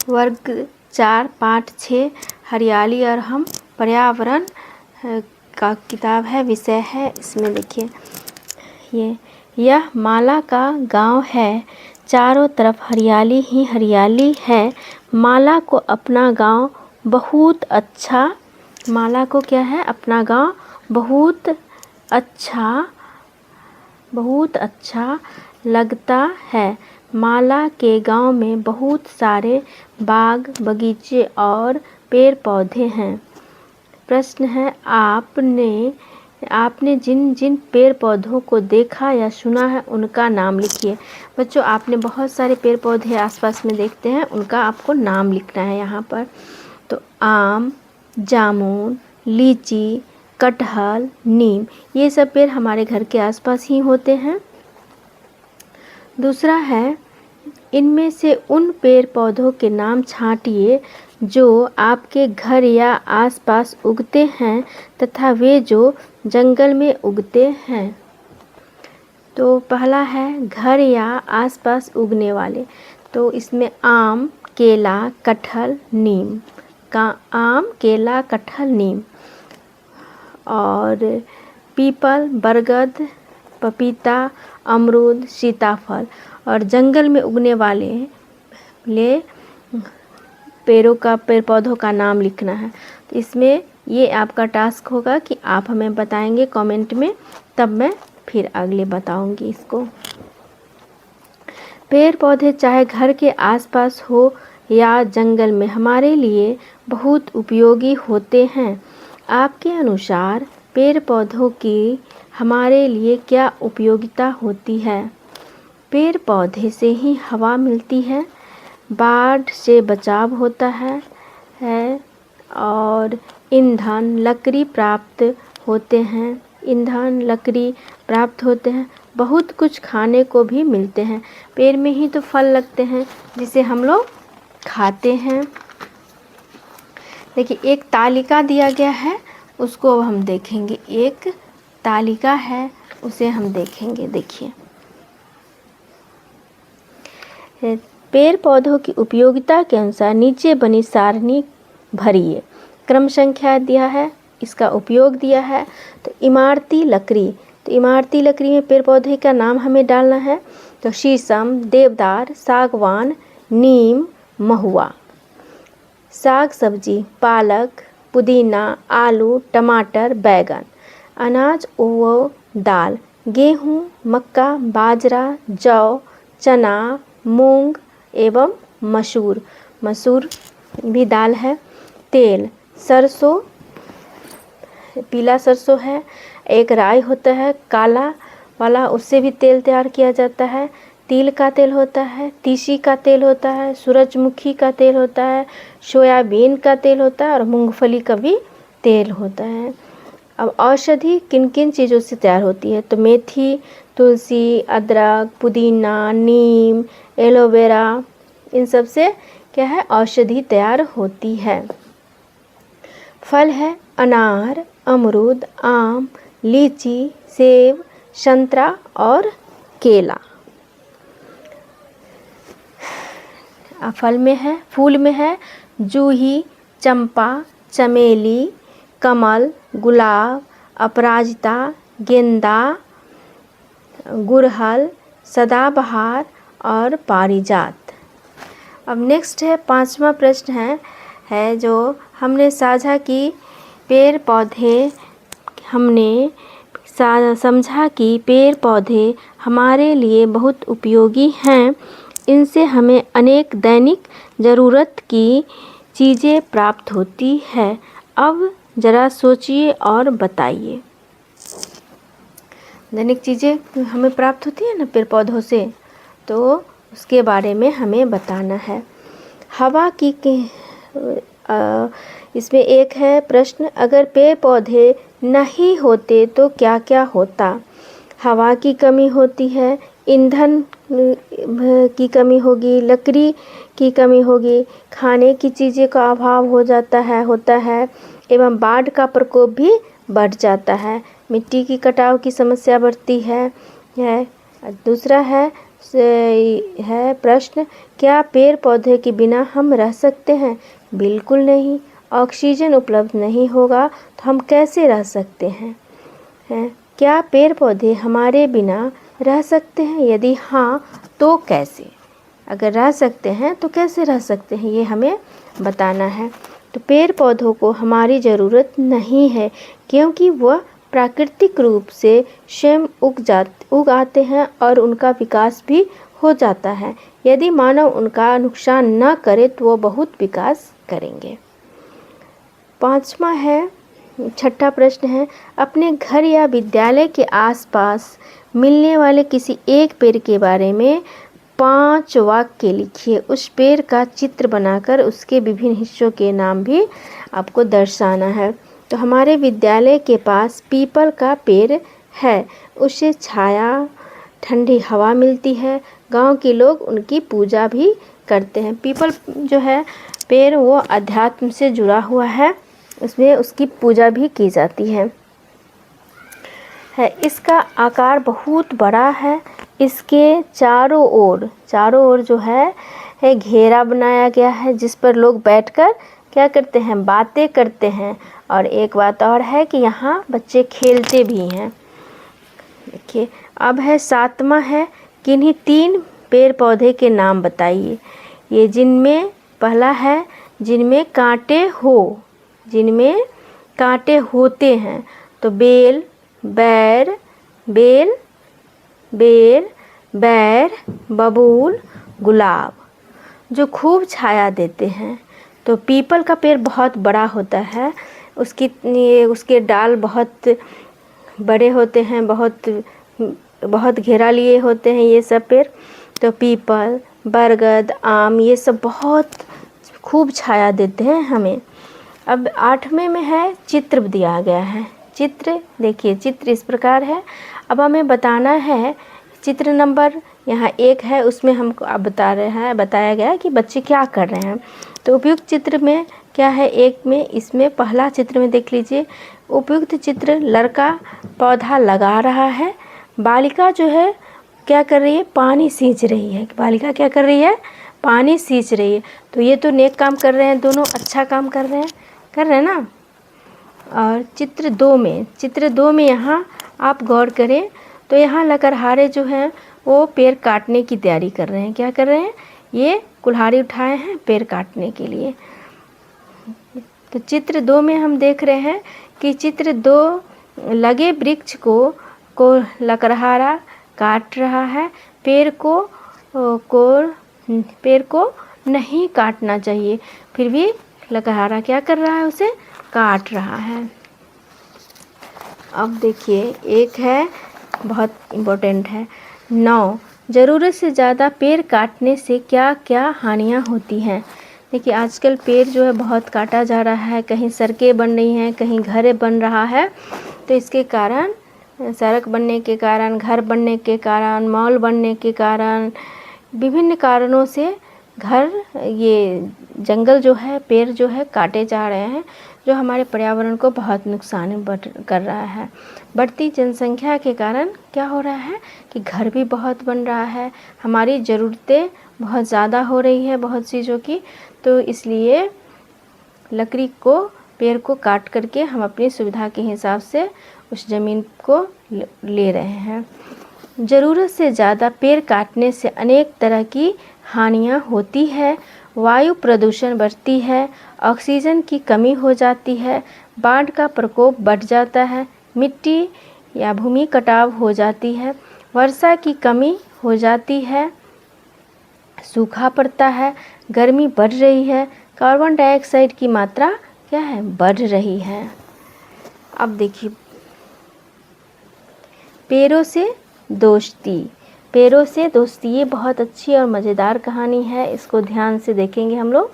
वर्ग 4 पाठ 6 हरियाली और हम पर्यावरण का किताब है, विषय है। इसमें देखिए यह माला का गांव है, चारों तरफ हरियाली ही हरियाली है। माला को अपना गांव बहुत अच्छा, माला को क्या है, अपना गांव बहुत अच्छा लगता है। माला के गांव में बहुत सारे बाग बगीचे और पेड़ पौधे हैं। प्रश्न है, आपने जिन जिन पेड़ पौधों को देखा या सुना है उनका नाम लिखिए। बच्चों, आपने बहुत सारे पेड़ पौधे आसपास में देखते हैं, उनका आपको नाम लिखना है यहाँ पर। तो आम, जामुन, लीची, कटहल, नीम, ये सब पेड़ हमारे घर के आसपास ही होते हैं। दूसरा है, इनमें से उन पेड़ पौधों के नाम छांटिए जो आपके घर या आसपास उगते हैं तथा वे जो जंगल में उगते हैं। तो पहला है घर या आसपास उगने वाले, तो इसमें आम, केला, कटहल, नीम का आम, केला, कटहल, नीम। और पीपल, बरगद, पपीता, अमरूद, सीताफल। और जंगल में उगने वाले पेड़ पौधों का नाम लिखना है। तो इसमें ये आपका टास्क होगा कि आप हमें बताएंगे कमेंट में, तब मैं फिर अगले बताऊंगी इसको। पेड़ पौधे चाहे घर के आसपास हो या जंगल में हमारे लिए बहुत उपयोगी होते हैं। आपके अनुसार पेड़ पौधों की हमारे लिए क्या उपयोगिता होती है? पेड़ पौधे से ही हवा मिलती है, बाढ़ से बचाव होता है और ईंधन लकड़ी प्राप्त होते हैं, बहुत कुछ खाने को भी मिलते हैं। पेड़ में ही तो फल लगते हैं जिसे हम लोग खाते हैं। देखिए, एक तालिका दिया गया है, उसको अब हम देखेंगे। एक तालिका है, उसे हम देखेंगे। देखिए, पेड़ पौधों की उपयोगिता के अनुसार नीचे बनी सारणी भरिए। क्रम संख्या दिया है, इसका उपयोग दिया है। तो इमारती लकड़ी, तो इमारती लकड़ी में पेड़ पौधे का नाम हमें डालना है। तो शीशम, देवदार, सागवान, नीम, महुआ। साग सब्जी, पालक, पुदीना, आलू, टमाटर, बैगन। अनाज व दाल, गेहूँ, मक्का, बाजरा, जौ, चना, मूंग एवं मसूर भी दाल है। तेल, सरसों, पीला सरसों है। एक राई होता है काला वाला, उससे भी तेल तैयार किया जाता है। तिल का तेल होता है, तीसी का तेल होता है, सूरजमुखी का तेल होता है, सोयाबीन का तेल होता है और मूंगफली का भी तेल होता है। अब औषधि किन किन चीज़ों से तैयार होती है? तो मेथी, तुलसी, अदरक, पुदीना, नीम, एलोवेरा, इन सब से क्या है, औषधि तैयार होती है। फल है अनार, अमरूद, आम, लीची, सेब, संतरा और केला। फूल में है जूही, चंपा, चमेली, कमल, गुलाब, अपराजिता, गेंदा, गुड़हल, सदाबहार और पारिजात। अब नेक्स्ट है 5वां प्रश्न है जो हमने साझा की। हमने समझा कि पेड़ पौधे हमारे लिए बहुत उपयोगी हैं। इनसे हमें अनेक दैनिक ज़रूरत की चीज़ें प्राप्त होती है। अब ज़रा सोचिए और बताइए। दैनिक चीज़ें हमें प्राप्त होती है ना पेड़ पौधों से, तो उसके बारे में हमें बताना है। हवा की इसमें एक है प्रश्न, अगर पेड़ पौधे नहीं होते तो क्या क्या होता? हवा की कमी होती है, ईंधन की कमी होगी, लकड़ी की कमी होगी, खाने की चीज़ें का अभाव होता है एवं बाढ़ का प्रकोप भी बढ़ जाता है। मिट्टी की कटाव की समस्या बढ़ती है। दूसरा है है प्रश्न, क्या पेड़ पौधे के बिना हम रह सकते हैं? बिल्कुल नहीं। ऑक्सीजन उपलब्ध नहीं होगा तो हम कैसे रह सकते हैं? क्या पेड़ पौधे हमारे बिना रह सकते हैं? यदि हाँ तो कैसे? अगर रह सकते हैं तो कैसे रह सकते हैं, ये हमें बताना है। तो पेड़ पौधों को हमारी ज़रूरत नहीं है, क्योंकि वह प्राकृतिक रूप से स्वयं उग आते हैं और उनका विकास भी हो जाता है। यदि मानव उनका नुकसान न करे तो वो बहुत विकास करेंगे। छठा प्रश्न है, अपने घर या विद्यालय के आसपास मिलने वाले किसी एक पेड़ के बारे में 5 वाक्य लिखिए। उस पेड़ का चित्र बनाकर उसके विभिन्न हिस्सों के नाम भी आपको दर्शाना है। तो हमारे विद्यालय के पास पीपल का पेड़ है, उससे छाया, ठंडी हवा मिलती है। गांव के लोग उनकी पूजा भी करते हैं। पीपल जो है पेड़, वो अध्यात्म से जुड़ा हुआ है, उसमें उसकी पूजा भी की जाती है। इसका आकार बहुत बड़ा है। इसके चारों ओर जो है घेरा बनाया गया है, जिस पर लोग बैठकर क्या करते हैं, बातें करते हैं। और एक बात और है कि यहाँ बच्चे खेलते भी हैं। देखिए, अब है 7वां है, किन्हीं 3 पेड़ पौधे के नाम बताइए। ये जिनमें पहला है, जिनमें कांटे होते हैं। तो बेल, बैर, बबूल, गुलाब, जो खूब छाया देते हैं। तो पीपल का पेड़ बहुत बड़ा होता है, उसके डाल बहुत बड़े होते हैं, बहुत घेरा लिए होते हैं ये सब पेड़। तो पीपल, बरगद, आम, ये सब बहुत खूब छाया देते हैं हमें। अब 8वें में है, चित्र दिया गया है। चित्र देखिए, चित्र इस प्रकार है। अब हमें बताना है, चित्र नंबर यहाँ 1 है, उसमें हमको अब बताया गया है कि बच्चे क्या कर रहे हैं। तो उपयुक्त चित्र में क्या है, 1 में, इसमें पहला चित्र में देख लीजिए। उपयुक्त चित्र, लड़का पौधा लगा रहा है, बालिका जो है क्या कर रही है, पानी सींच रही है। बालिका क्या कर रही है, पानी सींच रही है। तो ये तो नेक काम कर रहे हैं, दोनों अच्छा काम कर रहे हैं ना। और चित्र 2 में यहाँ आप गौर करें तो यहाँ लकड़हारे जो हैं वो पेड़ काटने की तैयारी कर रहे हैं। क्या कर रहे हैं, ये कुल्हाड़ी उठाए हैं पेड़ काटने के लिए। तो चित्र 2 में हम देख रहे हैं कि चित्र 2 लगे वृक्ष को लकड़हारा काट रहा है। पेड़ को नहीं काटना चाहिए, फिर भी लकड़हारा क्या कर रहा है, उसे काट रहा है। अब देखिए, एक है बहुत इम्पोर्टेंट है, 9, ज़रूरत से ज़्यादा पेड़ काटने से क्या क्या हानियाँ होती हैं। देखिए, आजकल पेड़ जो है बहुत काटा जा रहा है, कहीं सड़कें बन रही हैं, कहीं घर बन रहा है। तो इसके कारण, सड़क बनने के कारण, घर बनने के कारण, मॉल बनने के कारण, विभिन्न कारणों से ये जंगल जो है, पेड़ जो है काटे जा रहे हैं, जो हमारे पर्यावरण को बहुत नुकसान कर रहा है। बढ़ती जनसंख्या के कारण क्या हो रहा है कि घर भी बहुत बन रहा है, हमारी ज़रूरतें बहुत ज़्यादा हो रही है बहुत चीज़ों की। तो इसलिए पेड़ को काट करके हम अपनी सुविधा के हिसाब से उस ज़मीन को ले रहे हैं। ज़रूरत से ज़्यादा पेड़ काटने से अनेक तरह की हानियाँ होती है। वायु प्रदूषण बढ़ती है, ऑक्सीजन की कमी हो जाती है, बाढ़ का प्रकोप बढ़ जाता है, मिट्टी या भूमि कटाव हो जाती है, वर्षा की कमी हो जाती है, सूखा पड़ता है, गर्मी बढ़ रही है, कार्बन डाइऑक्साइड की मात्रा क्या है, बढ़ रही है। अब देखिए, पेड़ों से दोस्ती, ये बहुत अच्छी और मज़ेदार कहानी है, इसको ध्यान से देखेंगे हम लोग